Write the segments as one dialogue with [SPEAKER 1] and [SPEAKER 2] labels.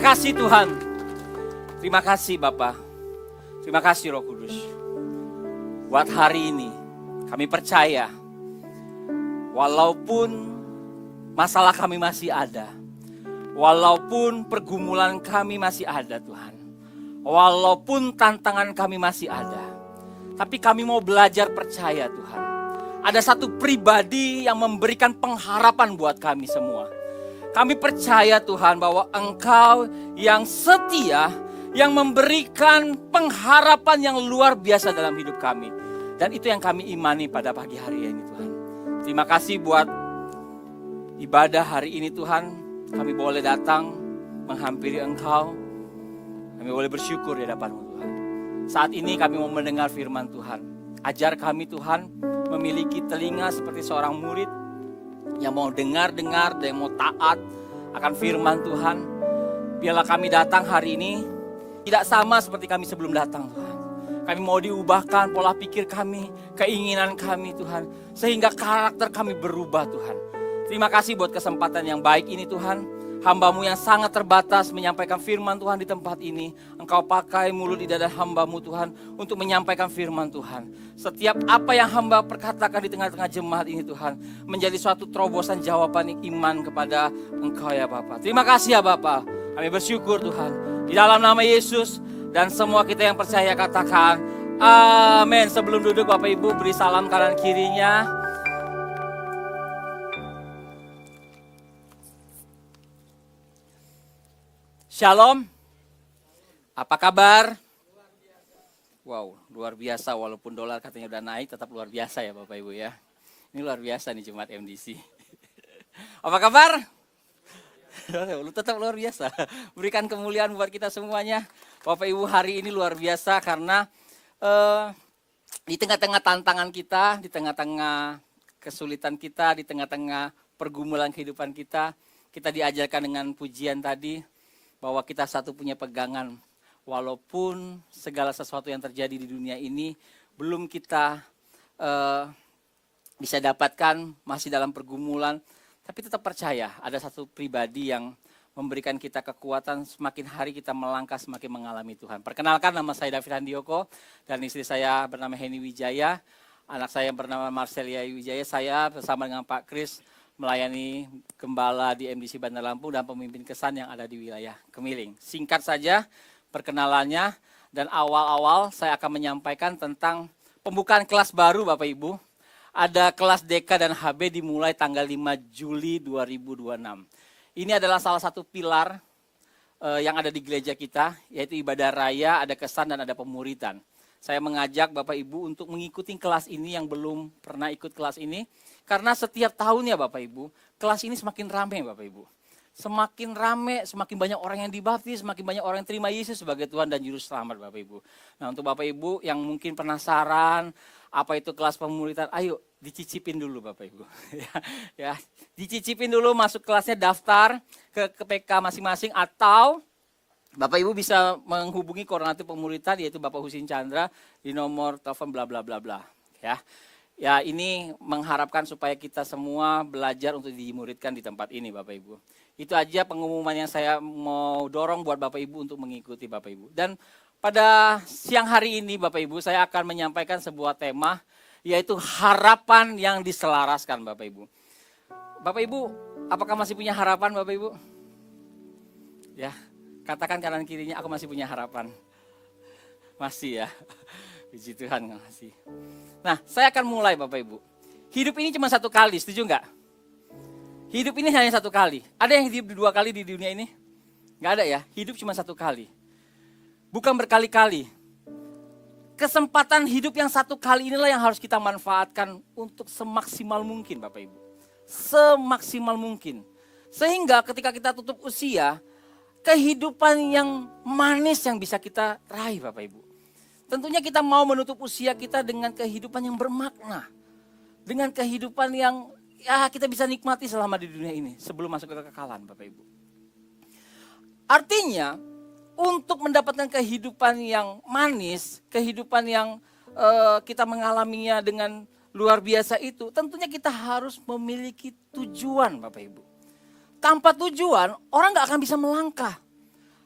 [SPEAKER 1] kasih Tuhan. Terima kasih Bapa. Terima kasih Roh Kudus. Buat hari ini kami percaya walaupun masalah kami masih ada, walaupun pergumulan kami masih ada Tuhan, walaupun tantangan kami masih ada, tapi kami mau belajar percaya Tuhan. Ada satu pribadi yang memberikan pengharapan buat kami semua. Kami percaya Tuhan bahwa Engkau yang setia, yang memberikan pengharapan yang luar biasa dalam hidup kami. Dan itu yang kami imani pada pagi hari ini Tuhan. Terima kasih buat ibadah hari ini Tuhan. Kami boleh datang menghampiri Engkau. Kami boleh bersyukur di hadapan-Mu Tuhan. Saat ini kami mau mendengar firman Tuhan. Ajar kami Tuhan memiliki telinga seperti seorang murid yang mau dengar-dengar dan yang mau taat akan firman Tuhan. Biarlah kami datang hari ini tidak sama seperti kami sebelum datang Tuhan. Kami mau diubahkan pola pikir kami, keinginan kami Tuhan. Sehingga karakter kami berubah Tuhan. Terima kasih buat kesempatan yang baik ini Tuhan. Hamba-Mu yang sangat terbatas menyampaikan firman Tuhan di tempat ini. Engkau pakai mulut di dada hamba-Mu Tuhan untuk menyampaikan firman Tuhan. Setiap apa yang hamba perkatakan di tengah-tengah jemaat ini Tuhan, menjadi suatu terobosan jawaban iman kepada Engkau ya Bapa. Terima kasih ya Bapa. Kami bersyukur Tuhan. Di dalam nama Yesus dan semua kita yang percaya katakan amin. Sebelum duduk Bapak Ibu beri salam kanan kirinya. Shalom, apa kabar? Wow, luar biasa walaupun dolar katanya udah naik tetap luar biasa ya Bapak Ibu ya. Ini luar biasa nih Jemaat MDC. Apa kabar? Lu tetap luar biasa. Berikan kemuliaan buat kita semuanya. Bapak Ibu hari ini luar biasa karena di tengah-tengah tantangan kita, di tengah-tengah kesulitan kita, di tengah-tengah pergumulan kehidupan kita diajarkan dengan pujian tadi. Bahwa kita satu punya pegangan, walaupun segala sesuatu yang terjadi di dunia ini belum kita bisa dapatkan, masih dalam pergumulan, tapi tetap percaya ada satu pribadi yang memberikan kita kekuatan, semakin hari kita melangkah semakin mengalami Tuhan. Perkenalkan, nama saya David Handioko dan istri saya bernama Heni Wijaya, anak saya bernama Marcelia Wijaya. Saya bersama dengan Pak Kris melayani gembala di MDC Bandar Lampung dan pemimpin kesan yang ada di wilayah Kemiling. Singkat saja perkenalannya dan awal-awal saya akan menyampaikan tentang pembukaan kelas baru Bapak Ibu. Ada kelas DK dan HB dimulai tanggal 5 Juli 2026. Ini adalah salah satu pilar yang ada di gereja kita, yaitu ibadah raya, ada kesan dan ada pemuritan. Saya mengajak Bapak Ibu untuk mengikuti kelas ini yang belum pernah ikut kelas ini. Karena setiap tahunnya Bapak Ibu, kelas ini semakin ramai Bapak Ibu. Semakin ramai, semakin banyak orang yang dibaptis, semakin banyak orang yang terima Yesus sebagai Tuhan dan Juru Selamat Bapak Ibu. Nah untuk Bapak Ibu yang mungkin penasaran apa itu kelas pemuritan, ayo dicicipin dulu Bapak Ibu. ya, dicicipin dulu masuk kelasnya, daftar ke PK masing-masing atau Bapak Ibu bisa menghubungi koordinator pemuritan yaitu Bapak Husin Chandra di nomor telepon bla bla bla bla ya. Ya ini mengharapkan supaya kita semua belajar untuk dimuridkan di tempat ini Bapak Ibu. Itu aja pengumuman yang saya mau dorong buat Bapak Ibu untuk mengikuti Bapak Ibu. Dan pada siang hari ini Bapak Ibu saya akan menyampaikan sebuah tema yaitu harapan yang diselaraskan Bapak Ibu. Bapak Ibu apakah masih punya harapan Bapak Ibu? Ya. Katakan kanan kirinya, aku masih punya harapan. Masih ya. Puji Tuhan, masih. Nah, saya akan mulai Bapak Ibu. Hidup ini cuma satu kali, setuju enggak? Hidup ini hanya satu kali. Ada yang hidup dua kali di dunia ini? Enggak ada ya, hidup cuma satu kali. Bukan berkali-kali. Kesempatan hidup yang satu kali inilah yang harus kita manfaatkan untuk semaksimal mungkin Bapak Ibu. Semaksimal mungkin. Sehingga ketika kita tutup usia, kehidupan yang manis yang bisa kita raih Bapak Ibu. Tentunya kita mau menutup usia kita dengan kehidupan yang bermakna. Dengan kehidupan yang ya kita bisa nikmati selama di dunia ini. Sebelum masuk ke kekekalan Bapak Ibu. Artinya untuk mendapatkan kehidupan yang manis. Kehidupan yang kita mengalaminya dengan luar biasa itu. Tentunya kita harus memiliki tujuan Bapak Ibu. Tanpa tujuan, orang gak akan bisa melangkah.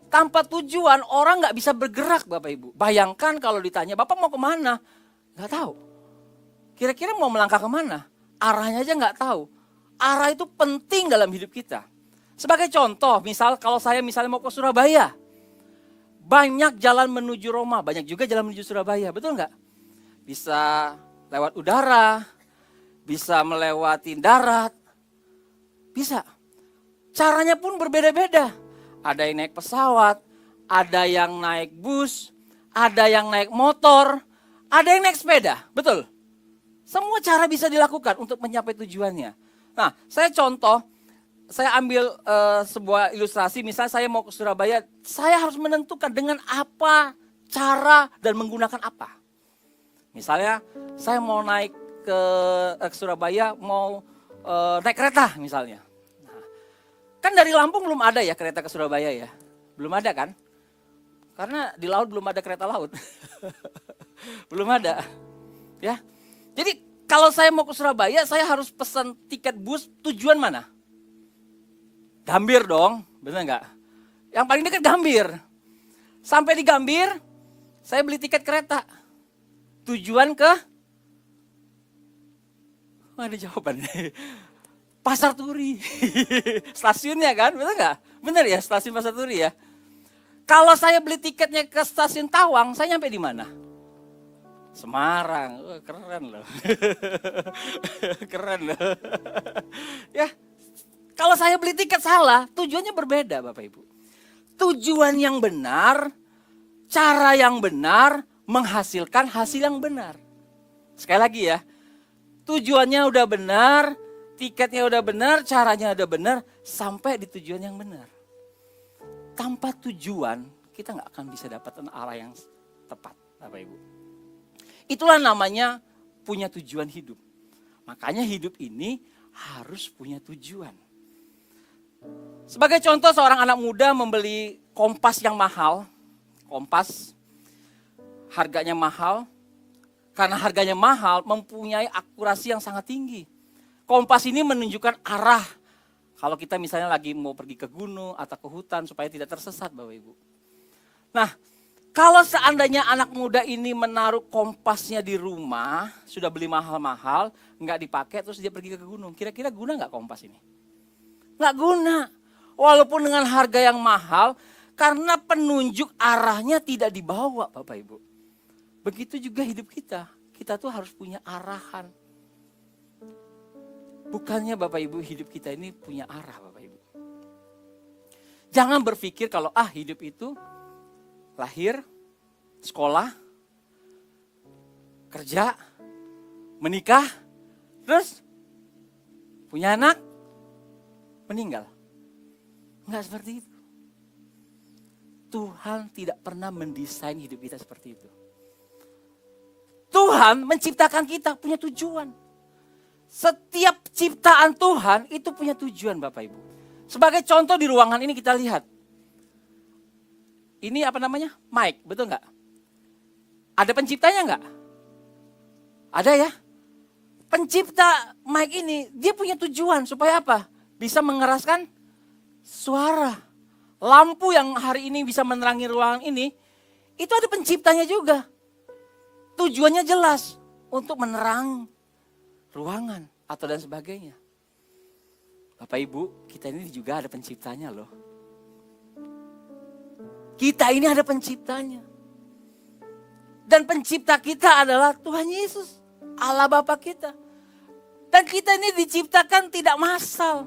[SPEAKER 1] Tanpa tujuan orang nggak bisa bergerak Bapak Ibu. Bayangkan kalau ditanya, Bapak mau kemana? Nggak tahu. Kira-kira mau melangkah kemana? Arahnya aja nggak tahu. Arah itu penting dalam hidup kita. Sebagai contoh, misal kalau saya misalnya mau ke Surabaya. Banyak jalan menuju Roma, banyak juga jalan menuju Surabaya, betul nggak? Bisa lewat udara, bisa melewati darat, bisa. Caranya pun berbeda-beda. Ada yang naik pesawat, ada yang naik bus, ada yang naik motor, ada yang naik sepeda, betul? Semua cara bisa dilakukan untuk mencapai tujuannya. Nah, saya contoh, saya ambil sebuah ilustrasi, misalnya saya mau ke Surabaya, saya harus menentukan dengan apa, cara, dan menggunakan apa. Misalnya, saya mau naik ke Surabaya, mau naik kereta misalnya. Kan dari Lampung belum ada ya kereta ke Surabaya ya? Belum ada kan? Karena di laut belum ada kereta laut. Belum ada. Ya. Jadi kalau saya mau ke Surabaya, saya harus pesan tiket bus tujuan mana? Gambir dong, benar nggak? Yang paling dekat Gambir. Sampai di Gambir, saya beli tiket kereta. Tujuan ke? Oh, ada jawaban. Pasar Turi. Stasiunnya kan, benar nggak? Benar ya, stasiun Pasar Turi ya. Kalau saya beli tiketnya ke stasiun Tawang, saya nyampe di mana? Semarang. Oh, keren loh. Keren loh. Ya, kalau saya beli tiket salah, tujuannya berbeda Bapak Ibu. Tujuan yang benar, cara yang benar, menghasilkan hasil yang benar. Sekali lagi ya, tujuannya udah benar, tiketnya udah benar, caranya udah benar, sampai di tujuan yang benar. Tanpa tujuan, kita nggak akan bisa dapat arah yang tepat, Bapak Ibu. Itulah namanya punya tujuan hidup. Makanya hidup ini harus punya tujuan. Sebagai contoh, seorang anak muda membeli kompas yang mahal. Kompas, harganya mahal. Karena harganya mahal, mempunyai akurasi yang sangat tinggi. Kompas ini menunjukkan arah. Kalau kita misalnya lagi mau pergi ke gunung atau ke hutan supaya tidak tersesat Bapak Ibu. Nah, kalau seandainya anak muda ini menaruh kompasnya di rumah, sudah beli mahal-mahal, nggak dipakai terus dia pergi ke gunung. Kira-kira guna nggak kompas ini? Nggak guna. Walaupun dengan harga yang mahal, karena penunjuk arahnya tidak dibawa Bapak Ibu. Begitu juga hidup kita. Kita tuh harus punya arahan. Bukannya Bapak Ibu hidup kita ini punya arah Bapak Ibu. Jangan berpikir kalau hidup itu lahir, sekolah, kerja, menikah, terus punya anak, meninggal. Enggak seperti itu. Tuhan tidak pernah mendesain hidup kita seperti itu. Tuhan menciptakan kita punya tujuan. Setiap ciptaan Tuhan itu punya tujuan Bapak Ibu. Sebagai contoh di ruangan ini kita lihat. Ini apa namanya? Mic, betul nggak? Ada penciptanya nggak? Ada ya? Pencipta mic ini dia punya tujuan supaya apa? Bisa mengeraskan suara. Lampu yang hari ini bisa menerangi ruangan ini, itu ada penciptanya juga. Tujuannya jelas untuk menerangi ruangan atau dan sebagainya. Bapak Ibu, kita ini juga ada penciptanya loh. Kita ini ada penciptanya. Dan pencipta kita adalah Tuhan Yesus, Allah Bapa kita. Dan kita ini diciptakan tidak massal.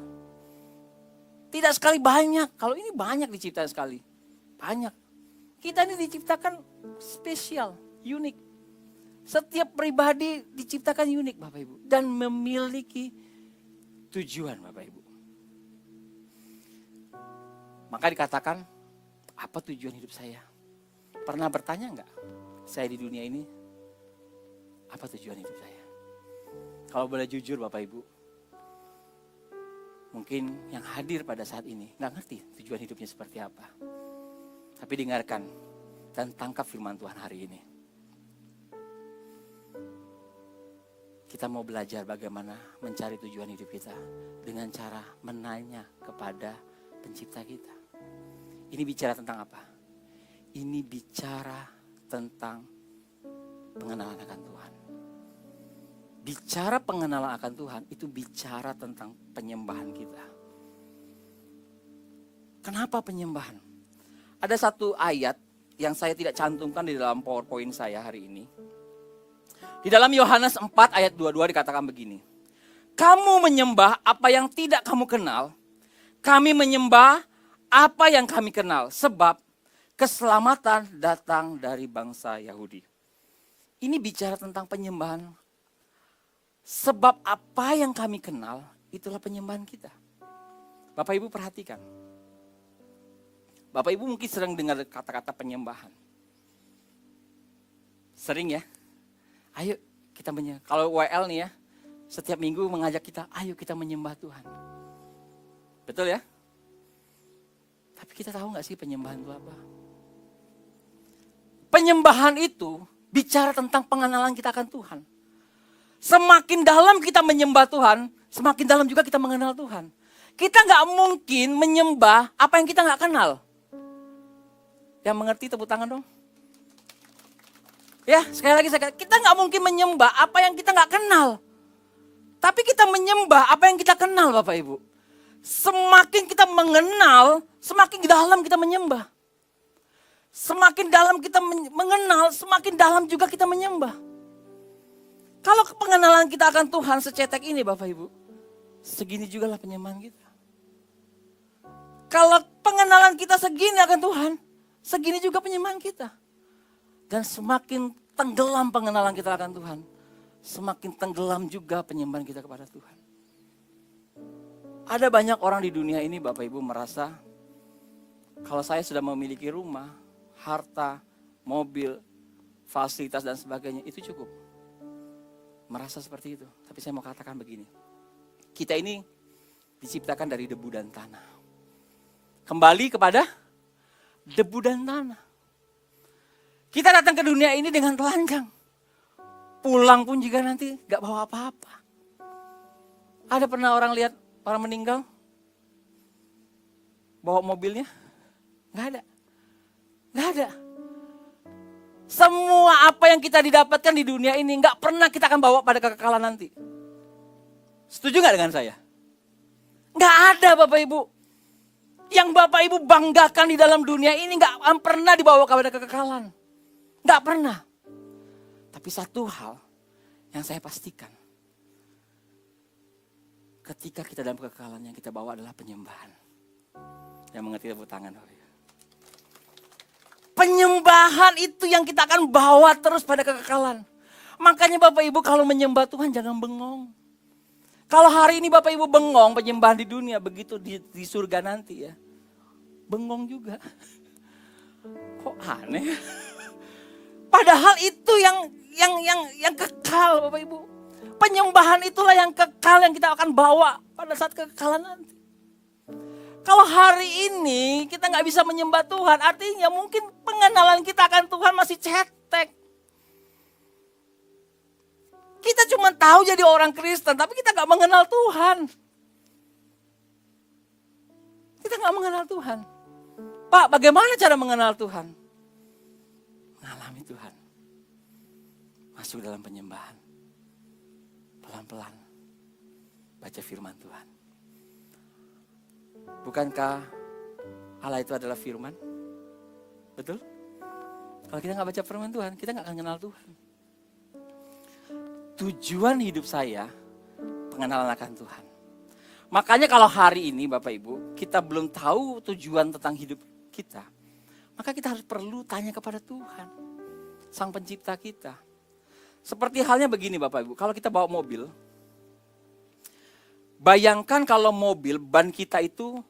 [SPEAKER 1] Tidak sekali banyak, kalau ini banyak diciptakan sekali. Banyak. Kita ini diciptakan spesial, unik. Setiap pribadi diciptakan unik Bapak Ibu. Dan memiliki tujuan Bapak Ibu. Maka dikatakan, apa tujuan hidup saya? Pernah bertanya enggak? Saya di dunia ini, apa tujuan hidup saya? Kalau boleh jujur Bapak Ibu. Mungkin yang hadir pada saat ini enggak ngerti tujuan hidupnya seperti apa. Tapi dengarkan dan tangkap firman Tuhan hari ini. Kita mau belajar bagaimana mencari tujuan hidup kita dengan cara menanya kepada pencipta kita. Ini bicara tentang apa? Ini bicara tentang pengenalan akan Tuhan. Bicara pengenalan akan Tuhan itu bicara tentang penyembahan kita. Kenapa penyembahan? Ada satu ayat yang saya tidak cantumkan di dalam PowerPoint saya hari ini. Di dalam Yohanes 4 ayat 22 dikatakan begini. Kamu menyembah apa yang tidak kamu kenal. Kami menyembah apa yang kami kenal. Sebab keselamatan datang dari bangsa Yahudi. Ini bicara tentang penyembahan. Sebab apa yang kami kenal, itulah penyembahan kita. Bapak Ibu perhatikan. Bapak Ibu mungkin sering dengar kata-kata penyembahan. Sering ya? Ayo kita menyembah. Kalau WL nih ya, setiap minggu mengajak kita, ayo kita menyembah Tuhan. Betul ya? Tapi kita tahu gak sih penyembahan itu apa? Penyembahan itu bicara tentang pengenalan kita akan Tuhan. Semakin dalam kita menyembah Tuhan, semakin dalam juga kita mengenal Tuhan. Kita gak mungkin menyembah apa yang kita gak kenal. Yang mengerti tepuk tangan dong. Ya, sekali lagi kita gak mungkin menyembah apa yang kita gak kenal. Tapi kita menyembah apa yang kita kenal Bapak Ibu. Semakin kita mengenal, semakin dalam kita menyembah. Semakin dalam kita mengenal, semakin dalam juga kita menyembah. Kalau pengenalan kita akan Tuhan secetek ini Bapak Ibu, segini juga lah penyembahan kita. Kalau pengenalan kita segini akan Tuhan, segini juga penyembahan kita. Dan semakin tenggelam pengenalan kita akan Tuhan, semakin tenggelam juga penyembahan kita kepada Tuhan. Ada banyak orang di dunia ini Bapak Ibu merasa, kalau saya sudah memiliki rumah, harta, mobil, fasilitas dan sebagainya, itu cukup. Merasa seperti itu. Tapi saya mau katakan begini. Kita ini diciptakan dari debu dan tanah. Kembali kepada debu dan tanah. Kita datang ke dunia ini dengan telanjang. Pulang pun juga nanti gak bawa apa-apa. Ada pernah orang lihat orang meninggal? Bawa mobilnya? Gak ada. Gak ada. Semua apa yang kita didapatkan di dunia ini gak pernah kita akan bawa pada kekekalan nanti. Setuju gak dengan saya? Gak ada Bapak Ibu. Yang Bapak Ibu banggakan di dalam dunia ini gak pernah dibawa kepada kekekalan. Gak pernah. Tapi satu hal yang saya pastikan. Ketika kita dalam kekekalan yang kita bawa adalah penyembahan. Yang mengerti tepuk tangan Bapak Ibu. Penyembahan itu yang kita akan bawa terus pada kekekalan. Makanya Bapak Ibu kalau menyembah Tuhan jangan bengong. Kalau hari ini Bapak Ibu bengong penyembahan di dunia, begitu di surga nanti ya. Bengong juga. Kok aneh? Padahal itu yang kekal Bapak Ibu. Penyembahan itulah yang kekal yang kita akan bawa pada saat kekekalan nanti. Kalau hari ini kita gak bisa menyembah Tuhan, artinya mungkin pengenalan kita akan Tuhan masih cetek. Kita cuma tahu jadi orang Kristen, tapi kita gak mengenal Tuhan. Kita gak mengenal Tuhan. Pak, bagaimana cara mengenal Tuhan? Mengalami Tuhan. Masuk dalam penyembahan. Pelan-pelan. Baca firman Tuhan. Bukankah Allah itu adalah firman? Betul? Kalau kita gak baca firman Tuhan, kita gak akan kenal Tuhan. Tujuan hidup saya, pengenalan akan Tuhan. Makanya kalau hari ini Bapak Ibu, kita belum tahu tujuan tentang hidup kita. Maka kita harus perlu tanya kepada Tuhan. Sang pencipta kita. Seperti halnya begini Bapak Ibu, kalau kita bawa mobil. Bayangkan kalau mobil, ban kita itu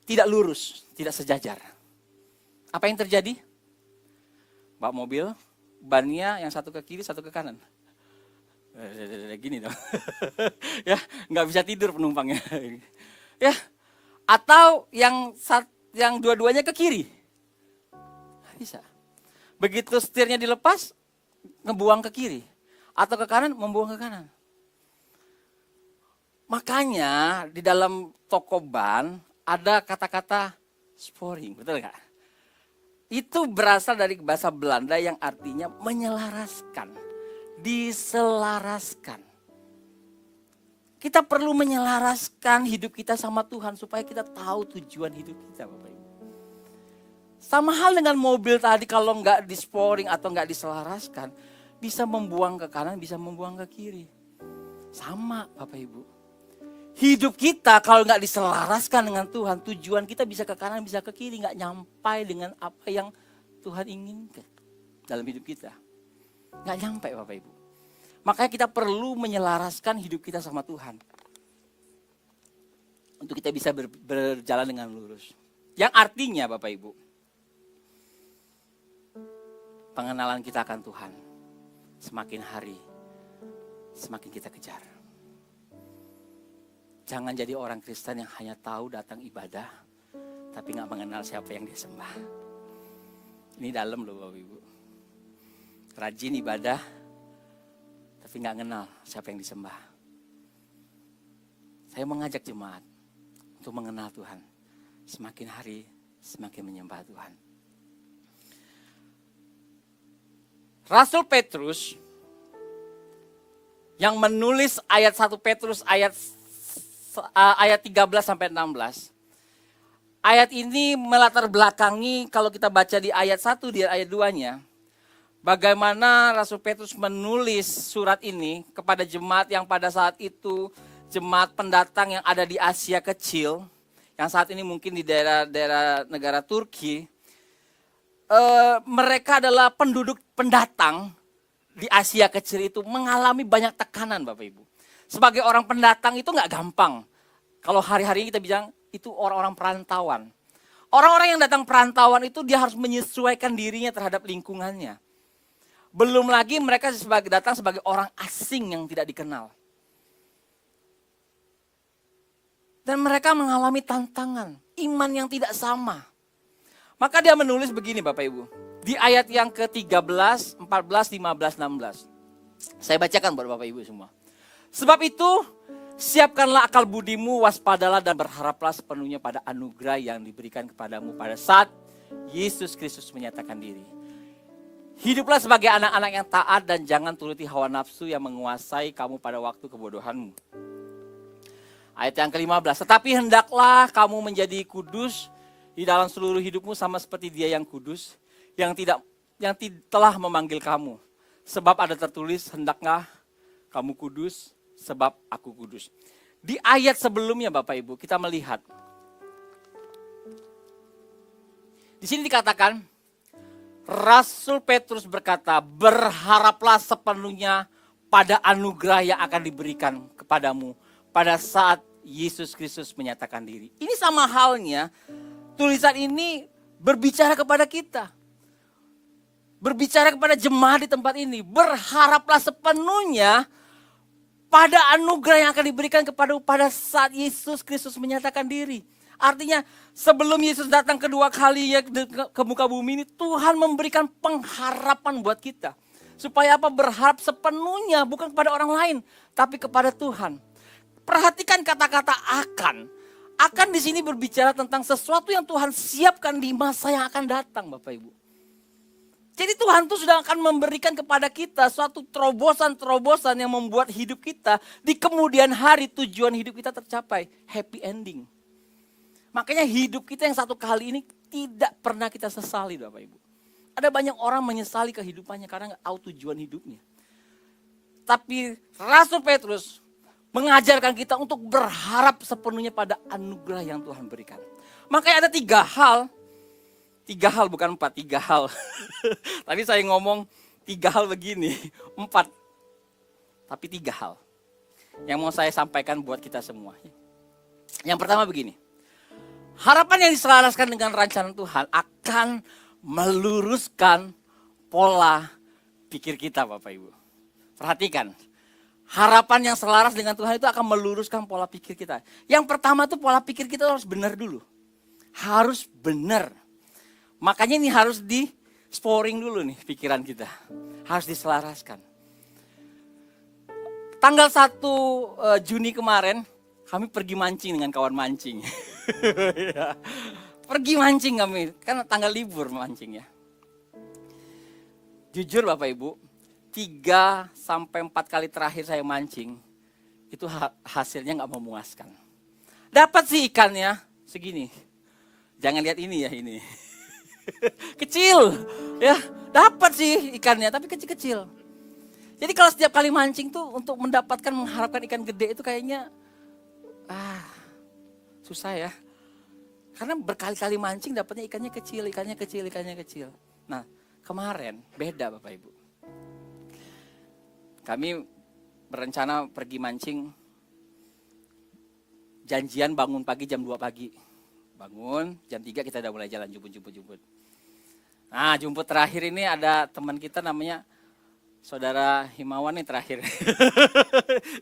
[SPEAKER 1] tidak lurus, tidak sejajar. Apa yang terjadi? Bawa mobil, bannya yang satu ke kiri, satu ke kanan. Gini dong. Ya, nggak bisa tidur penumpangnya. Ya, atau yang dua-duanya ke kiri. Nggak bisa. Begitu setirnya dilepas, ngebuang ke kiri. Atau ke kanan, membuang ke kanan. Makanya di dalam toko ban ada kata-kata Sporing, betul nggak? Itu berasal dari bahasa Belanda yang artinya menyelaraskan, diselaraskan. Kita perlu menyelaraskan hidup kita sama Tuhan supaya kita tahu tujuan hidup kita, Bapak Ibu. Sama hal dengan mobil tadi, kalau nggak disporing atau nggak diselaraskan, bisa membuang ke kanan, bisa membuang ke kiri. Sama Bapak Ibu. Hidup kita kalau nggak diselaraskan dengan Tuhan, tujuan kita bisa ke kanan, bisa ke kiri, nggak nyampai dengan apa yang Tuhan inginkan dalam hidup kita. Nggak nyampe Bapak Ibu. Makanya kita perlu menyelaraskan hidup kita sama Tuhan. Untuk kita bisa berjalan dengan lurus. Yang artinya Bapak Ibu, pengenalan kita akan Tuhan semakin hari, semakin kita kejar. Jangan jadi orang Kristen yang hanya tahu datang ibadah, tapi gak mengenal siapa yang dia sembah. Ini dalam loh Bapak Ibu. Rajin ibadah, tapi gak kenal siapa yang disembah. Saya mengajak jemaat untuk mengenal Tuhan. Semakin hari, semakin menyembah Tuhan. Rasul Petrus yang menulis ayat 1 Petrus ayat 13 sampai 16. Ayat ini melatar belakangi kalau kita baca di ayat 1 di ayat 2-nya. Bagaimana Rasul Petrus menulis surat ini kepada jemaat yang pada saat itu jemaat pendatang yang ada di Asia Kecil, yang saat ini mungkin di daerah negara Turki. Mereka adalah penduduk pendatang di Asia Kecil itu mengalami banyak tekanan Bapak Ibu. Sebagai orang pendatang itu gak gampang. Kalau hari-hari ini kita bilang itu orang-orang perantauan. Orang-orang yang datang perantauan itu dia harus menyesuaikan dirinya terhadap lingkungannya. Belum lagi mereka datang sebagai orang asing yang tidak dikenal. Dan mereka mengalami tantangan, iman yang tidak sama. Maka dia menulis begini Bapak Ibu. Di ayat yang ke-13, 14, 15, 16. Saya bacakan buat Bapak Ibu semua. Sebab itu, siapkanlah akal budimu, waspadalah dan berharaplah sepenuhnya pada anugerah yang diberikan kepadamu pada saat Yesus Kristus menyatakan diri. Hiduplah sebagai anak-anak yang taat dan jangan turuti hawa nafsu yang menguasai kamu pada waktu kebodohanmu. Ayat yang ke-15, tetapi hendaklah kamu menjadi kudus di dalam seluruh hidupmu sama seperti Dia yang kudus, yang telah memanggil kamu. Sebab ada tertulis, hendaklah kamu kudus sebab aku kudus. Di ayat sebelumnya Bapak Ibu kita melihat. Di sini dikatakan, Rasul Petrus berkata, berharaplah sepenuhnya pada anugerah yang akan diberikan kepadamu pada saat Yesus Kristus menyatakan diri. Ini sama halnya, tulisan ini berbicara kepada kita. Berbicara kepada jemaat di tempat ini. Berharaplah sepenuhnya pada anugerah yang akan diberikan kepadamu pada saat Yesus Kristus menyatakan diri. Artinya sebelum Yesus datang kedua kali ya ke muka bumi ini, Tuhan memberikan pengharapan buat kita. Supaya apa? Berharap sepenuhnya bukan kepada orang lain, tapi kepada Tuhan. Perhatikan kata-kata akan. Akan di sini berbicara tentang sesuatu yang Tuhan siapkan di masa yang akan datang Bapak Ibu. Jadi Tuhan tuh sudah akan memberikan kepada kita suatu terobosan-terobosan yang membuat hidup kita di kemudian hari tujuan hidup kita tercapai. Happy ending. Makanya hidup kita yang satu kali ini tidak pernah kita sesali Bapak Ibu. Ada banyak orang menyesali kehidupannya karena gak tahu tujuan hidupnya. Tapi Rasul Petrus mengajarkan kita untuk berharap sepenuhnya pada anugerah yang Tuhan berikan. Makanya ada 3 hal. 3 hal bukan 4, 3 hal. Tadi saya ngomong 3 hal begini, 4. Tapi 3 hal yang mau saya sampaikan buat kita semua. Yang pertama begini. Harapan yang diselaraskan dengan rancangan Tuhan akan meluruskan pola pikir kita Bapak Ibu. Perhatikan. Harapan yang selaras dengan Tuhan itu akan meluruskan pola pikir kita. Yang pertama tuh pola pikir kita harus benar dulu. Harus benar. Makanya ini harus di sporing dulu nih pikiran kita. Harus diselaraskan. Tanggal 1 Juni kemarin kami pergi mancing dengan kawan mancing. Pergi mancing kami, kan tanggal libur mancing ya. Jujur Bapak Ibu, 3 sampai 4 kali terakhir saya mancing, itu hasilnya nggak memuaskan. Dapat sih ikannya segini. Jangan lihat ini ya, ini. Kecil ya, dapat sih ikannya tapi kecil-kecil. Jadi kalau setiap kali mancing tuh untuk mendapatkan mengharapkan ikan gede itu kayaknya susah ya. Karena berkali-kali mancing dapatnya ikannya kecil, ikannya kecil, ikannya kecil. Nah, kemarin beda Bapak Ibu. Kami berencana pergi mancing, janjian bangun pagi jam 2 pagi. Bangun, jam 3 kita udah mulai jalan jumput. Nah, jumput terakhir ini ada teman kita namanya Saudara Himawan nih terakhir.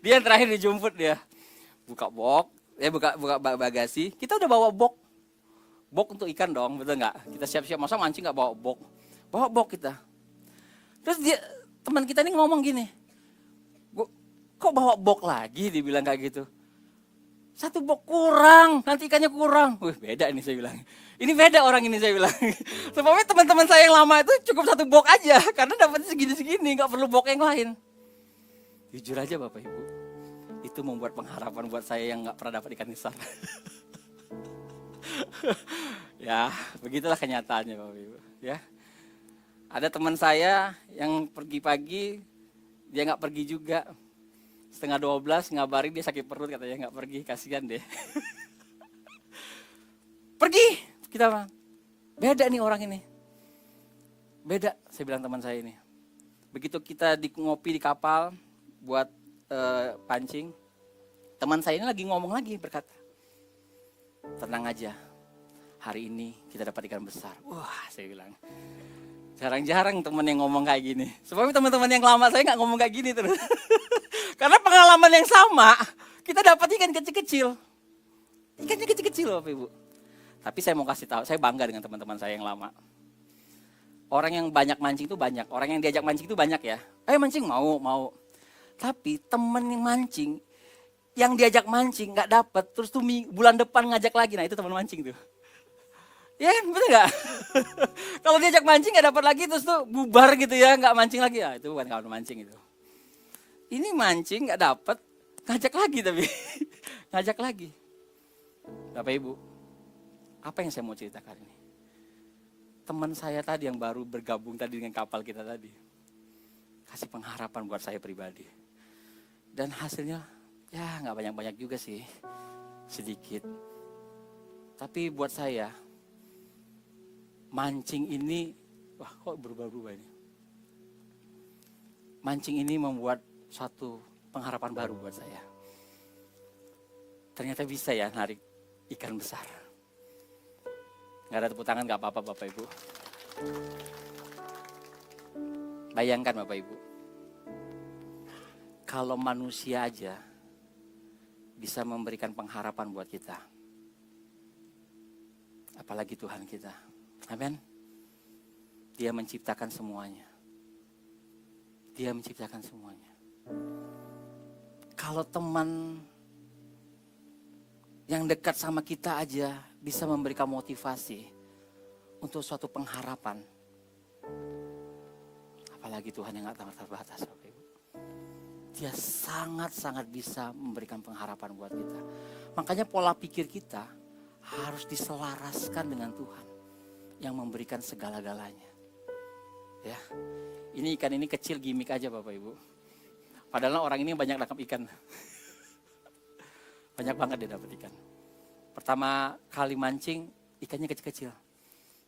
[SPEAKER 1] Dia yang terakhir dijemput dia. Buka bagasi. Kita udah bawa bok untuk ikan dong, betul nggak? Kita siap-siap, masa mancing nggak bawa bok? Bawa bok kita. Terus teman kita ini ngomong gini, kok bawa bok lagi? Dibilang kayak gitu. 1 bok kurang, nanti ikannya kurang. Wih, beda ini saya bilang. Ini beda orang ini saya bilang. Sebabnya teman-teman saya yang lama itu cukup 1 bok aja, karena dapatnya segini-segini, nggak perlu bok yang lain. Jujur aja Bapak Ibu, itu membuat pengharapan buat saya yang nggak pernah dapat ikan besar. Ya, begitulah kenyataannya Bapak Ibu. Ya, ada teman saya yang pergi pagi, dia nggak pergi juga. Setengah 12 ngabarin dia sakit perut, katanya nggak pergi, kasihan deh. Pergi, kita bilang, beda nih orang ini. Beda, saya bilang teman saya ini. Begitu kita ngopi di kapal buat pancing, teman saya ini lagi ngomong lagi, berkata, tenang aja, hari ini kita dapat ikan besar. Wah, saya bilang, jarang-jarang teman yang ngomong kayak gini. Sebabnya teman-teman yang lama saya nggak ngomong kayak gini terus. Karena pengalaman yang sama, kita dapat ikan kecil-kecil. Ikannya kecil-kecil Bapak Ibu. Tapi saya mau kasih tahu, saya bangga dengan teman-teman saya yang lama. Orang yang banyak mancing itu banyak, orang yang diajak mancing itu banyak ya. Ayo mancing, mau. Tapi teman yang mancing, yang diajak mancing nggak dapat, terus tuh bulan depan ngajak lagi, nah itu teman mancing tuh. Ya kan, betul nggak? Kalau diajak mancing nggak dapat lagi, terus tuh bubar gitu ya, nggak mancing lagi, ya itu bukan kawan mancing itu. Ini mancing nggak dapat, ngajak lagi tapi ngajak lagi. Bapak Ibu, apa yang saya mau ceritakan ini? Teman saya tadi yang baru bergabung tadi dengan kapal kita tadi, kasih pengharapan buat saya pribadi. Dan hasilnya ya nggak banyak-banyak juga sih, sedikit. Tapi buat saya, mancing ini, wah kok berubah-ubah ini. Mancing ini membuat satu pengharapan baru buat saya. Ternyata bisa ya narik ikan besar. Gak ada tepuk tangan gak apa-apa Bapak Ibu. Bayangkan Bapak Ibu, kalau manusia aja bisa memberikan pengharapan buat kita, apalagi Tuhan kita. Amin. Dia menciptakan semuanya. Dia menciptakan semuanya. Kalau teman yang dekat sama kita aja bisa memberikan motivasi untuk suatu pengharapan, apalagi Tuhan yang gak terbatas Bapak Ibu. Dia sangat-sangat bisa memberikan pengharapan buat kita. Makanya pola pikir kita harus diselaraskan dengan Tuhan yang memberikan segala-galanya. Ya, ini ikan ini kecil, gimmick aja Bapak Ibu. Padahal orang ini banyak nangkap ikan. Banyak banget dia dapat ikan. Pertama kali mancing, ikannya kecil-kecil.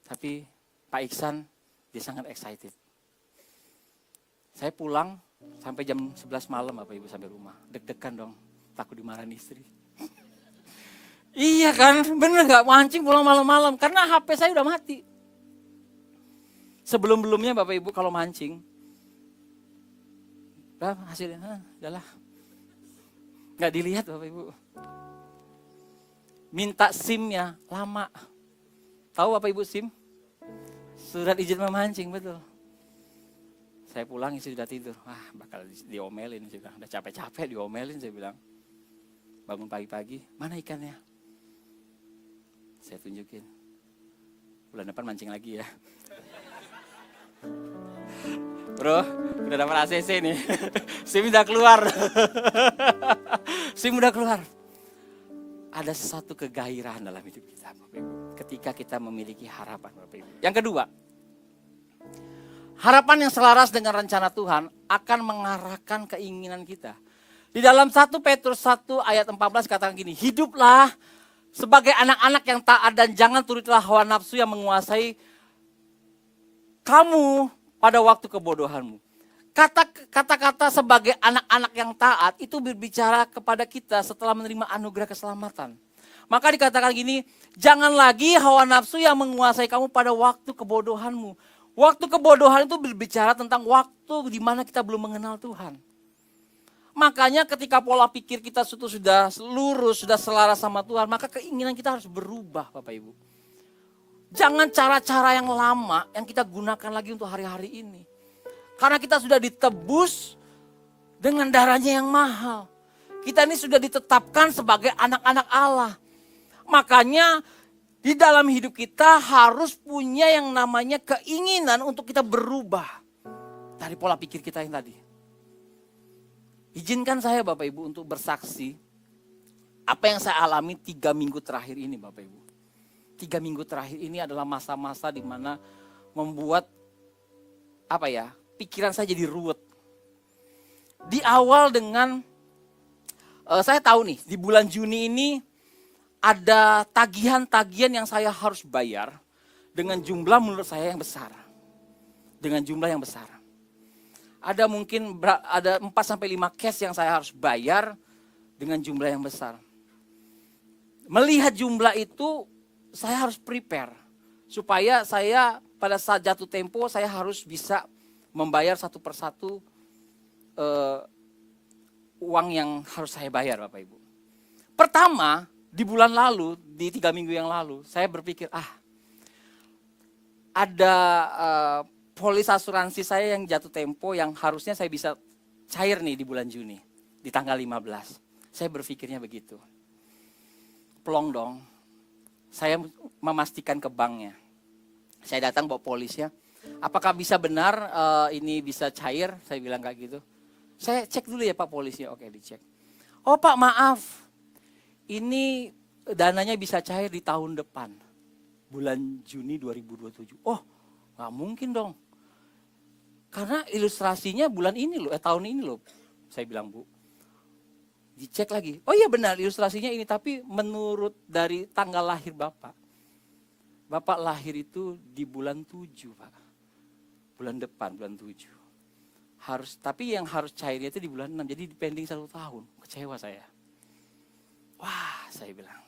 [SPEAKER 1] Tapi Pak Iksan, dia sangat excited. Saya pulang sampai jam 11 malam Bapak Ibu sampai rumah. Deg-degan dong, takut dimarahin istri. Iya kan, bener gak mancing pulang malam-malam. Karena HP saya udah mati. Sebelum-belumnya Bapak Ibu kalau mancing, hasilnya, udahlah. Gak dilihat Bapak Ibu. Minta SIM-nya lama. Tahu Bapak Ibu SIM? Surat izin memancing, betul. Saya pulang istri sudah tidur. Wah, bakal diomelin. Saya bilang, udah capek-capek diomelin saya bilang. Bangun pagi-pagi, mana ikannya? Saya tunjukin. Bulan depan mancing lagi ya. Bro, udah dapat ACC nih. SIM udah keluar. SIM udah keluar. Ada sesuatu kegairahan dalam hidup kita, Bapak Ibu, ketika kita memiliki harapan, Bapak Ibu. Yang kedua, harapan yang selaras dengan rencana Tuhan akan mengarahkan keinginan kita. Di dalam 1 Petrus 1 ayat 14 katakan gini, hiduplah sebagai anak-anak yang taat dan jangan turutilah hawa nafsu yang menguasai kamu pada waktu kebodohanmu. Kata-kata sebagai anak-anak yang taat itu berbicara kepada kita setelah menerima anugerah keselamatan. Maka dikatakan gini, jangan lagi hawa nafsu yang menguasai kamu pada waktu kebodohanmu. Waktu kebodohan itu berbicara tentang waktu di mana kita belum mengenal Tuhan. Makanya ketika pola pikir kita sudah lurus, sudah selaras sama Tuhan, maka keinginan kita harus berubah, Bapak Ibu. Jangan cara-cara yang lama yang kita gunakan lagi untuk hari-hari ini. Karena kita sudah ditebus dengan darahnya yang mahal. Kita ini sudah ditetapkan sebagai anak-anak Allah. Makanya di dalam hidup kita harus punya yang namanya keinginan untuk kita berubah dari pola pikir kita yang tadi. Izinkan saya Bapak Ibu untuk bersaksi apa yang saya alami 3 minggu terakhir ini Bapak Ibu. 3 minggu terakhir ini adalah masa-masa di mana membuat pikiran saya jadi ruwet. Di awal dengan, saya tahu nih di bulan Juni ini ada tagihan-tagihan yang saya harus bayar dengan jumlah menurut saya yang besar. Dengan jumlah yang besar. Ada mungkin ada 4-5 cash yang saya harus bayar dengan jumlah yang besar. Melihat jumlah itu saya harus prepare. Supaya saya pada saat jatuh tempo saya harus bisa membayar satu persatu uang yang harus saya bayar Bapak Ibu. Pertama, di bulan lalu, di 3 minggu yang lalu, saya berpikir, ada polis asuransi saya yang jatuh tempo yang harusnya saya bisa cair nih di bulan Juni, di tanggal 15. Saya berpikirnya begitu. Plong dong, saya memastikan ke banknya. Saya datang bawa polisnya. Apakah bisa benar ini bisa cair? Saya bilang kayak gitu. Saya cek dulu ya Pak polisnya. Oke dicek. Oh Pak maaf. Ini dananya bisa cair di tahun depan. Bulan Juni 2027. Oh gak mungkin dong. Karena ilustrasinya bulan ini loh. Tahun ini loh. Saya bilang Bu. Dicek lagi. Oh iya benar ilustrasinya ini. Tapi menurut dari tanggal lahir Bapak. Bapak lahir itu di bulan 7 Pak. Bulan depan, bulan 7. Tapi yang harus cairnya itu di bulan 6. Jadi pending 1 tahun. Kecewa saya. Wah, saya bilang.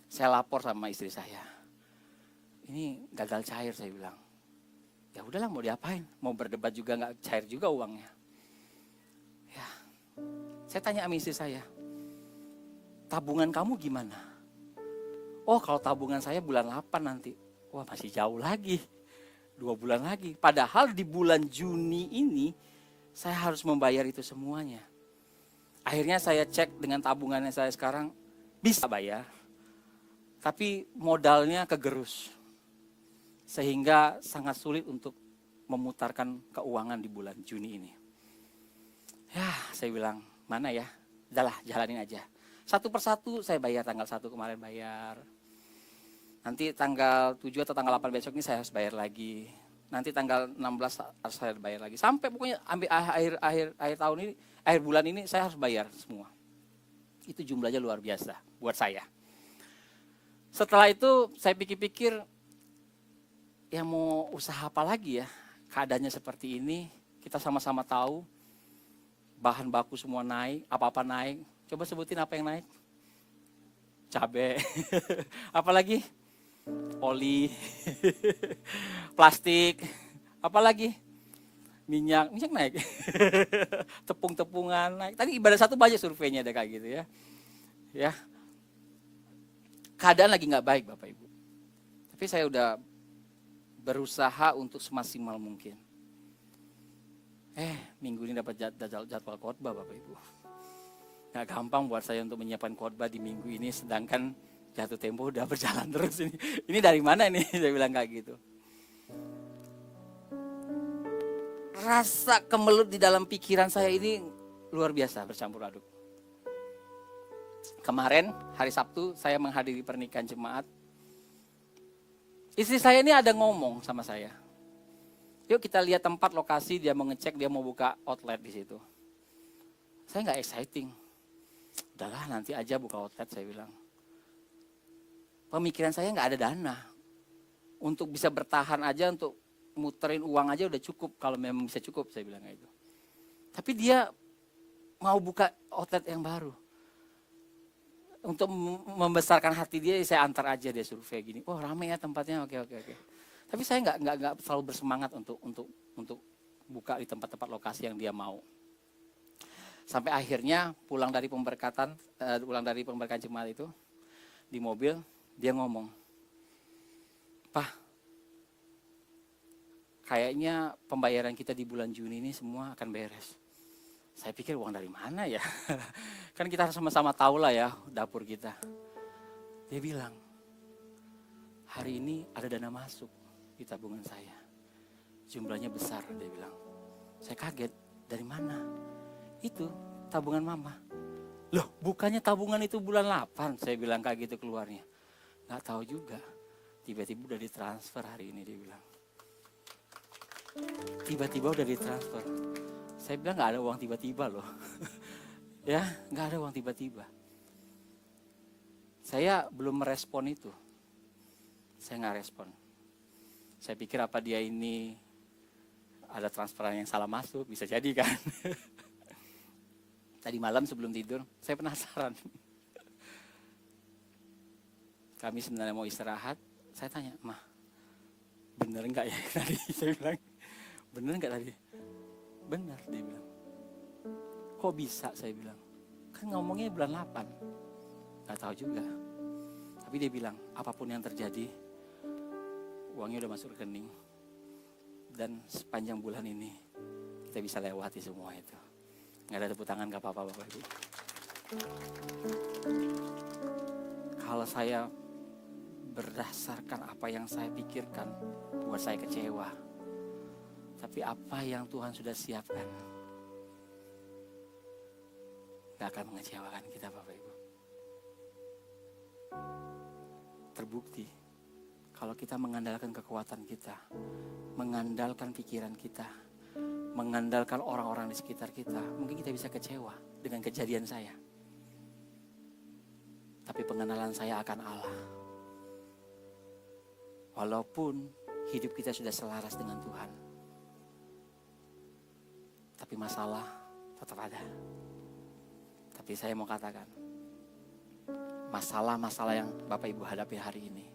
[SPEAKER 1] Saya lapor sama istri saya. Ini gagal cair, saya bilang. Ya udahlah mau diapain? Mau berdebat juga nggak cair juga uangnya. Ya, saya tanya sama istri saya. Tabungan kamu gimana? Oh, kalau tabungan saya bulan 8 nanti. Wah, masih jauh lagi. 2 bulan lagi. Padahal di bulan Juni ini saya harus membayar itu semuanya. Akhirnya saya cek dengan tabungannya saya sekarang bisa bayar. Tapi modalnya kegerus. Sehingga sangat sulit untuk memutarkan keuangan di bulan Juni ini. Ya, saya bilang, mana ya? Udahlah, jalanin aja. Satu persatu saya bayar, tanggal 1 kemarin bayar. Nanti tanggal 7 atau tanggal 8 besok ini saya harus bayar lagi. Nanti tanggal 16 harus saya bayar lagi. Sampai pokoknya ambil akhir tahun ini, akhir bulan ini saya harus bayar semua. Itu jumlahnya luar biasa buat saya. Setelah itu saya pikir-pikir, ya mau usaha apa lagi ya? Keadaannya seperti ini, kita sama-sama tahu bahan baku semua naik, apa-apa naik. Coba sebutin apa yang naik? Cabai. Apalagi? Oli, plastik, apalagi minyak naik, tepung-tepungan naik. Tadi ibadah satu banyak surveinya ada kayak gitu ya. Ya, keadaan lagi nggak baik Bapak Ibu. Tapi saya udah berusaha untuk semaksimal mungkin. Minggu ini dapat jadwal khotbah Bapak Ibu. Nggak gampang buat saya untuk menyiapkan khotbah di minggu ini, sedangkan jatuh tempo udah berjalan terus ini. Ini dari mana ini? Saya bilang kayak gitu. Rasa kemelut di dalam pikiran saya ini luar biasa, bercampur aduk. Kemarin hari Sabtu saya menghadiri pernikahan jemaat. Istri saya ini ada ngomong sama saya. Yuk kita lihat tempat lokasi, dia mau ngecek, dia mau buka outlet di situ. Saya nggak exciting. Udahlah nanti aja buka outlet, saya bilang. Pemikiran saya nggak ada dana. Untuk bisa bertahan aja, untuk muterin uang aja udah cukup. Kalau memang bisa cukup, saya bilang kayak itu. Tapi dia mau buka outlet yang baru. Untuk membesarkan hati dia, saya antar aja dia survei gini. Oh rame ya tempatnya, oke. Tapi saya nggak selalu bersemangat untuk buka di tempat-tempat lokasi yang dia mau. Sampai akhirnya pulang dari pemberkatan jemaat itu di mobil dia ngomong, "Pak, kayaknya pembayaran kita di bulan Juni ini semua akan beres." Saya pikir uang dari mana ya? Kan kita sama-sama tahu lah ya dapur kita. Dia bilang, "Hari ini ada dana masuk di tabungan saya. Jumlahnya besar," dia bilang. Saya kaget, dari mana? Itu tabungan mama. Loh bukannya tabungan itu bulan 8? Saya bilang kayak gitu keluarnya. Gak tahu juga, tiba-tiba udah ditransfer hari ini, dia bilang. Tiba-tiba udah ditransfer. Saya bilang gak ada uang tiba-tiba loh. Ya gak ada uang tiba-tiba. Saya belum merespon itu. Saya gak respon. Saya pikir apa dia ini ada transferan yang salah masuk, bisa jadi kan. Tadi malam sebelum tidur, saya penasaran. Kami sebenarnya mau istirahat, saya tanya, "Mah, bener enggak ya tadi?" Saya bilang, "Bener enggak tadi?" "Bener," dia bilang. "Kok bisa?" saya bilang. "Kan ngomongnya bulan 8. Gak tahu juga. Tapi dia bilang, apapun yang terjadi, uangnya udah masuk rekening. Dan sepanjang bulan ini, kita bisa lewati semua itu. Gak ada tepuk tangan, gak apa-apa Bapak Ibu. Kalau saya berdasarkan apa yang saya pikirkan, buat saya kecewa. Tapi apa yang Tuhan sudah siapkan, gak akan mengecewakan kita Bapak Ibu. Terbukti, kalau kita mengandalkan kekuatan kita, mengandalkan pikiran kita, mengandalkan orang-orang di sekitar kita, mungkin kita bisa kecewa dengan kejadian saya. Tapi pengenalan saya akan Allah. Walaupun hidup kita sudah selaras dengan Tuhan, tapi masalah tetap ada. Tapi saya mau katakan, masalah-masalah yang Bapak Ibu hadapi hari ini,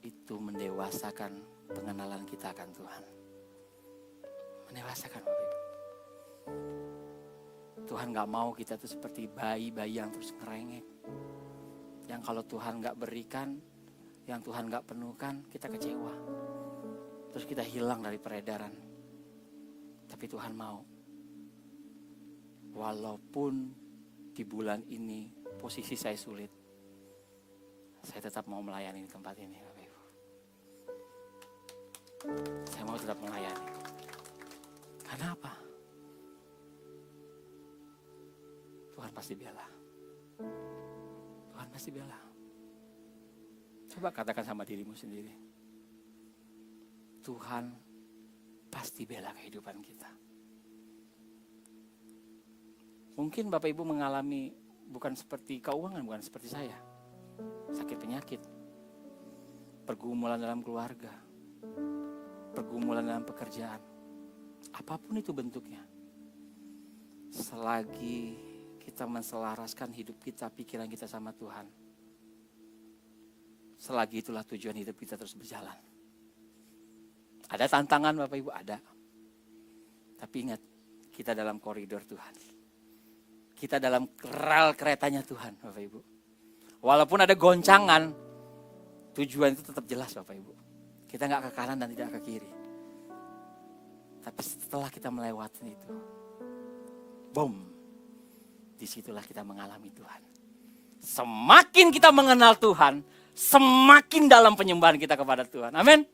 [SPEAKER 1] itu mendewasakan pengenalan kita akan Tuhan. Mendewasakan Bapak Ibu. Tuhan gak mau kita tuh seperti bayi-bayi yang terus ngerengek. Yang kalau Tuhan gak berikan, yang Tuhan gak penuhkan, kita kecewa. Terus kita hilang dari peredaran. Tapi Tuhan mau. Walaupun di bulan ini posisi saya sulit, saya tetap mau melayani di tempat ini Bapak Ibu. Saya mau tetap melayani. Karena apa? Tuhan pasti bela. Tuhan pasti bela. Coba katakan sama dirimu sendiri. Tuhan pasti bela kehidupan kita. Mungkin Bapak Ibu mengalami bukan seperti keuangan, bukan seperti saya. Sakit penyakit. Pergumulan dalam keluarga. Pergumulan dalam pekerjaan. Apapun itu bentuknya. Selagi kita menselaraskan hidup kita, pikiran kita sama Tuhan. Selagi itulah tujuan hidup kita terus berjalan. Ada tantangan Bapak Ibu, ada. Tapi ingat, kita dalam koridor Tuhan. Kita dalam rel keretanya Tuhan Bapak Ibu. Walaupun ada goncangan, tujuan itu tetap jelas Bapak Ibu. Kita gak ke kanan dan tidak ke kiri. Tapi setelah kita melewati itu, boom, disitulah kita mengalami Tuhan. Semakin kita mengenal Tuhan, semakin dalam penyembahan kita kepada Tuhan. Amin.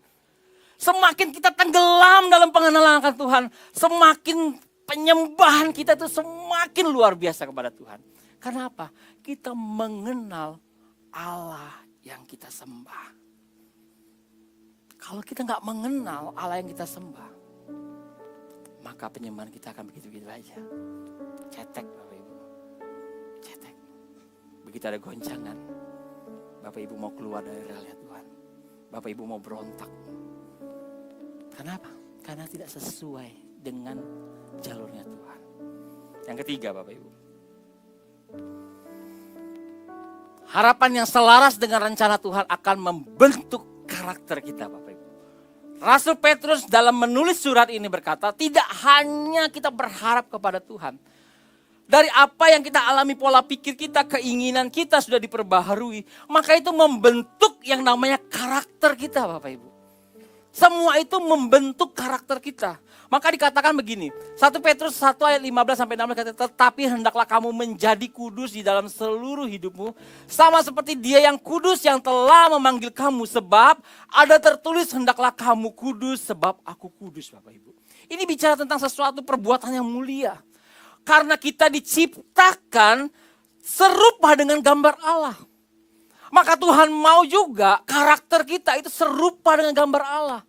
[SPEAKER 1] Semakin kita tenggelam dalam pengenalan akan Tuhan, semakin penyembahan kita itu semakin luar biasa kepada Tuhan. Karena apa? Kita mengenal Allah yang kita sembah. Kalau kita nggak mengenal Allah yang kita sembah, maka penyembahan kita akan begitu-begitu aja. Cetek Bapak Ibu. Cetek. Begitu ada goncangan, Bapak Ibu mau keluar dari realnya Tuhan. Bapak Ibu mau berontak. Kenapa? Karena tidak sesuai dengan jalurnya Tuhan. Yang ketiga Bapak Ibu. Harapan yang selaras dengan rencana Tuhan akan membentuk karakter kita Bapak Ibu. Rasul Petrus dalam menulis surat ini berkata, tidak hanya kita berharap kepada Tuhan. Dari apa yang kita alami, pola pikir kita, keinginan kita sudah diperbaharui. Maka itu membentuk yang namanya karakter kita Bapak Ibu. Semua itu membentuk karakter kita. Maka dikatakan begini, 1 Petrus 1 ayat 15-16 kata, tetapi hendaklah kamu menjadi kudus di dalam seluruh hidupmu. Sama seperti Dia yang kudus yang telah memanggil kamu. Sebab ada tertulis hendaklah kamu kudus sebab aku kudus Bapak Ibu. Ini bicara tentang sesuatu perbuatan yang mulia. Karena kita diciptakan serupa dengan gambar Allah. Maka Tuhan mau juga karakter kita itu serupa dengan gambar Allah.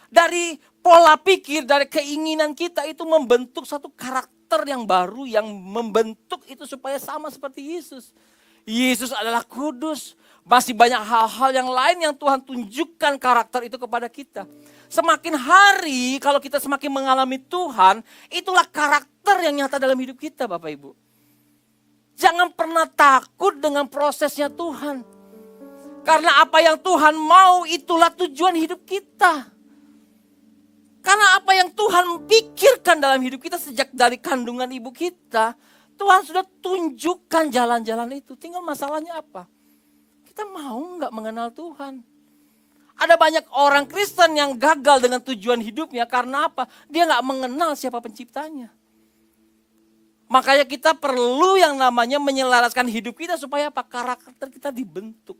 [SPEAKER 1] Dari pola pikir, dari keinginan kita itu membentuk satu karakter yang baru. Yang membentuk itu supaya sama seperti Yesus. Yesus adalah kudus. Masih banyak hal-hal yang lain yang Tuhan tunjukkan karakter itu kepada kita. Semakin hari kalau kita semakin mengalami Tuhan, itulah karakter yang nyata dalam hidup kita Bapak Ibu. Jangan pernah takut dengan prosesnya Tuhan. Karena apa yang Tuhan mau itulah tujuan hidup kita. Karena apa yang Tuhan pikirkan dalam hidup kita sejak dari kandungan ibu kita, Tuhan sudah tunjukkan jalan-jalan itu. Tinggal masalahnya apa? Kita mau nggak mengenal Tuhan? Ada banyak orang Kristen yang gagal dengan tujuan hidupnya karena apa? Dia nggak mengenal siapa penciptanya. Makanya kita perlu yang namanya menyelaraskan hidup kita supaya apa? Karakter kita dibentuk.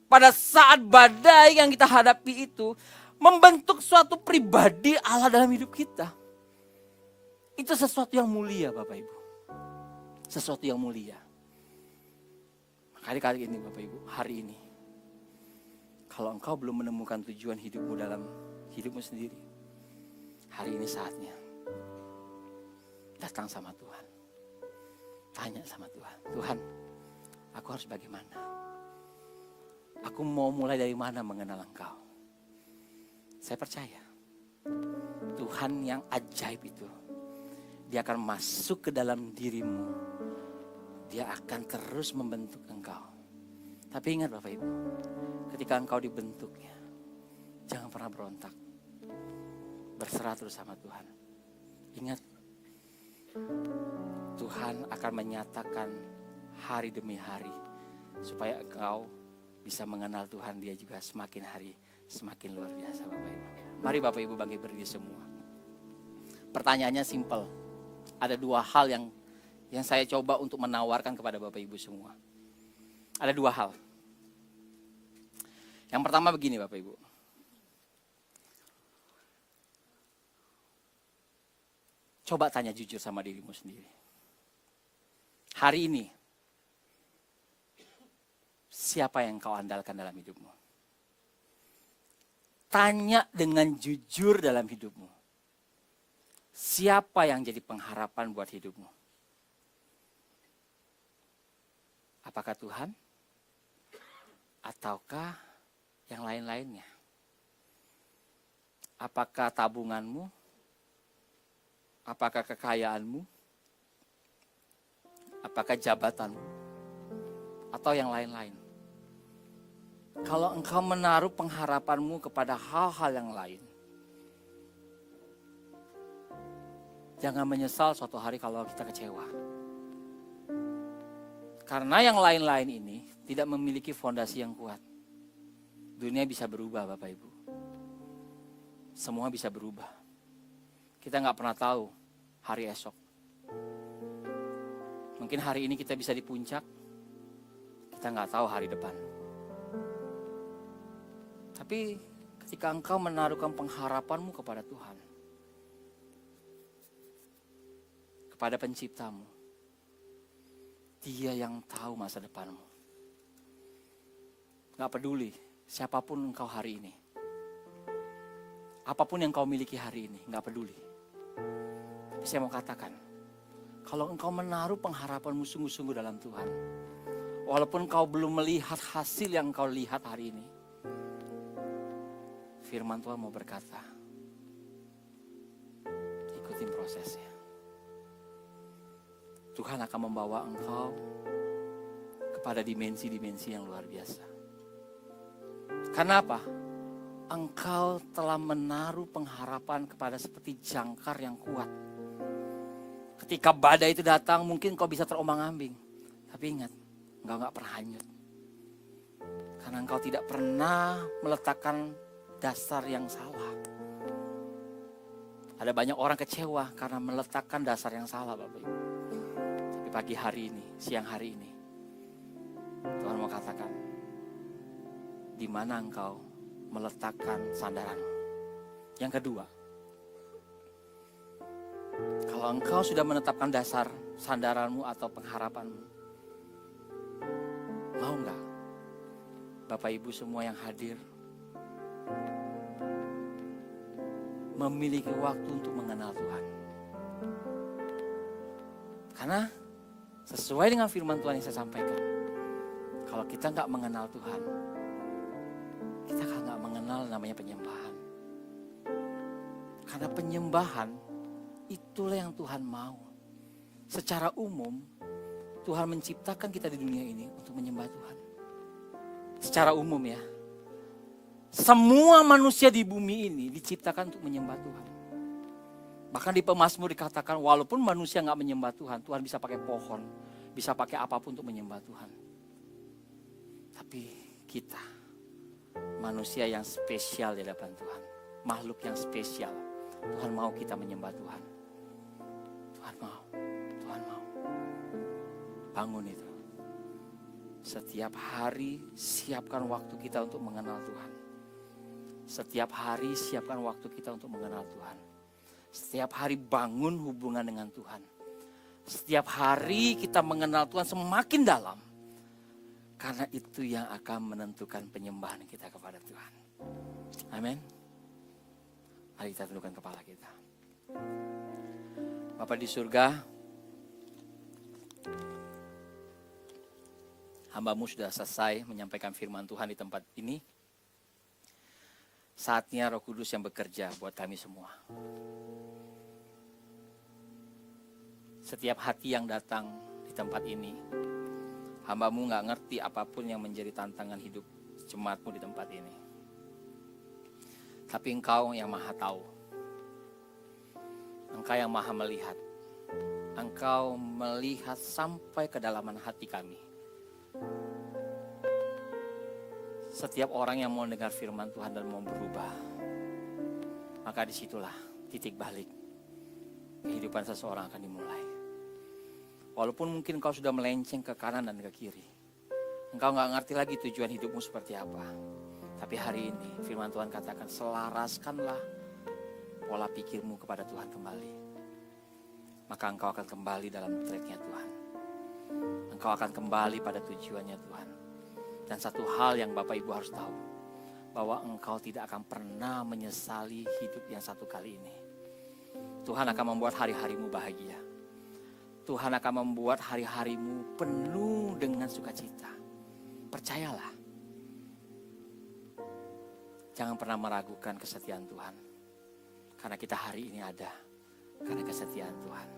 [SPEAKER 1] Pada saat badai yang kita hadapi itu, membentuk suatu pribadi Allah dalam hidup kita. Itu sesuatu yang mulia Bapak Ibu. Sesuatu yang mulia. Kali-kali ini Bapak Ibu, hari ini. Kalau engkau belum menemukan tujuan hidupmu dalam hidupmu sendiri. Hari ini saatnya. Datang sama Tuhan. Tanya sama Tuhan. Tuhan, aku harus bagaimana? Aku mau mulai dari mana mengenal Engkau? Saya percaya Tuhan yang ajaib itu, Dia akan masuk ke dalam dirimu. Dia akan terus membentuk engkau. Tapi ingat Bapak Ibu, ketika engkau dibentuknya, jangan pernah berontak. Berserah terus sama Tuhan. Ingat, Tuhan akan menyatakan hari demi hari supaya engkau bisa mengenal Tuhan. Dia juga semakin hari semakin luar biasa Bapak Ibu. Mari Bapak Ibu bangkit berdiri semua. Pertanyaannya simpel. Ada dua hal yang saya coba untuk menawarkan kepada Bapak Ibu semua. Ada dua hal. Yang pertama begini Bapak Ibu. Coba tanya jujur sama dirimu sendiri. Hari ini, siapa yang kau andalkan dalam hidupmu? Tanya dengan jujur dalam hidupmu. Siapa yang jadi pengharapan buat hidupmu? Apakah Tuhan? Ataukah yang lain-lainnya? Apakah tabunganmu? Apakah kekayaanmu? Apakah jabatanmu? Atau yang lain-lain? Kalau engkau menaruh pengharapanmu kepada hal-hal yang lain, jangan menyesal suatu hari kalau kita kecewa. Karena yang lain-lain ini tidak memiliki fondasi yang kuat. Dunia bisa berubah Bapak Ibu. Semua bisa berubah. Kita gak pernah tahu hari esok. Mungkin hari ini kita bisa di puncak. kita nggak tahu hari depan. Tapi ketika engkau menaruhkan pengharapanmu kepada Tuhan, kepada penciptamu, Dia yang tahu masa depanmu. Gak peduli siapapun engkau hari ini, apapun yang kau miliki hari ini, gak peduli. Tapi saya mau katakan, kalau engkau menaruh pengharapanmu sungguh-sungguh dalam Tuhan, walaupun kau belum melihat hasil yang kau lihat hari ini, firman Tuhan mau berkata, ikutin prosesnya. Tuhan akan membawa engkau kepada dimensi-dimensi yang luar biasa. Karena apa? Engkau telah menaruh pengharapan kepada seperti jangkar yang kuat. Ketika badai itu datang, mungkin kau bisa terombang-ambing. Tapi ingat, engkau gak pernah hanyut. Karena engkau tidak pernah meletakkan dasar yang salah. Ada banyak orang kecewa karena meletakkan dasar yang salah, Bapak Ibu. Tapi pagi hari ini, siang hari ini, Tuhan mau katakan, di mana engkau meletakkan sandaranmu. Yang kedua, kalau engkau sudah menetapkan dasar sandaranmu atau pengharapanmu, mau enggak Bapak Ibu semua yang hadir memiliki waktu untuk mengenal Tuhan? Karena sesuai dengan firman Tuhan yang saya sampaikan, kalau kita enggak mengenal Tuhan, kita nggak mengenal namanya penyembahan. Karena penyembahan itulah yang Tuhan mau. Secara umum Tuhan menciptakan kita di dunia ini untuk menyembah Tuhan. Secara umum ya. Semua manusia di bumi ini diciptakan untuk menyembah Tuhan. Bahkan di Pemazmur dikatakan walaupun manusia nggak menyembah Tuhan, Tuhan bisa pakai pohon, bisa pakai apapun untuk menyembah Tuhan. Tapi kita manusia yang spesial di hadapan Tuhan. Makhluk yang spesial. Tuhan mau kita menyembah Tuhan. Tuhan mau. Tuhan mau. Bangun itu. Setiap hari siapkan waktu kita untuk mengenal Tuhan. Setiap hari siapkan waktu kita untuk mengenal Tuhan. Setiap hari bangun hubungan dengan Tuhan. Setiap hari kita mengenal Tuhan semakin dalam. Karena itu yang akan menentukan penyembahan kita kepada Tuhan. Amin. Mari kita tundukkan kepala kita. Bapa di surga, hamba-Mu sudah selesai menyampaikan firman Tuhan di tempat ini. Saatnya Roh Kudus yang bekerja buat kami semua. Setiap hati yang datang di tempat ini, hamba-Mu gak ngerti apapun yang menjadi tantangan hidup jemaat-Mu di tempat ini. Tapi Engkau yang maha tahu. Engkau yang maha melihat. Engkau melihat sampai kedalaman hati kami. Setiap orang yang mau dengar firman Tuhan dan mau berubah, maka disitulah titik balik kehidupan seseorang akan dimulai. Walaupun mungkin engkau sudah melenceng ke kanan dan ke kiri, engkau gak ngerti lagi tujuan hidupmu seperti apa. Tapi hari ini firman Tuhan katakan, selaraskanlah pola pikirmu kepada Tuhan kembali. Maka engkau akan kembali dalam tracknya Tuhan. Engkau akan kembali pada tujuannya Tuhan. Dan satu hal yang Bapak Ibu harus tahu, bahwa engkau tidak akan pernah menyesali hidup yang satu kali ini. Tuhan akan membuat hari-harimu bahagia. Tuhan akan membuat hari-harimu penuh dengan sukacita. Percayalah. Jangan pernah meragukan kesetiaan Tuhan. Karena kita hari ini ada karena kesetiaan Tuhan.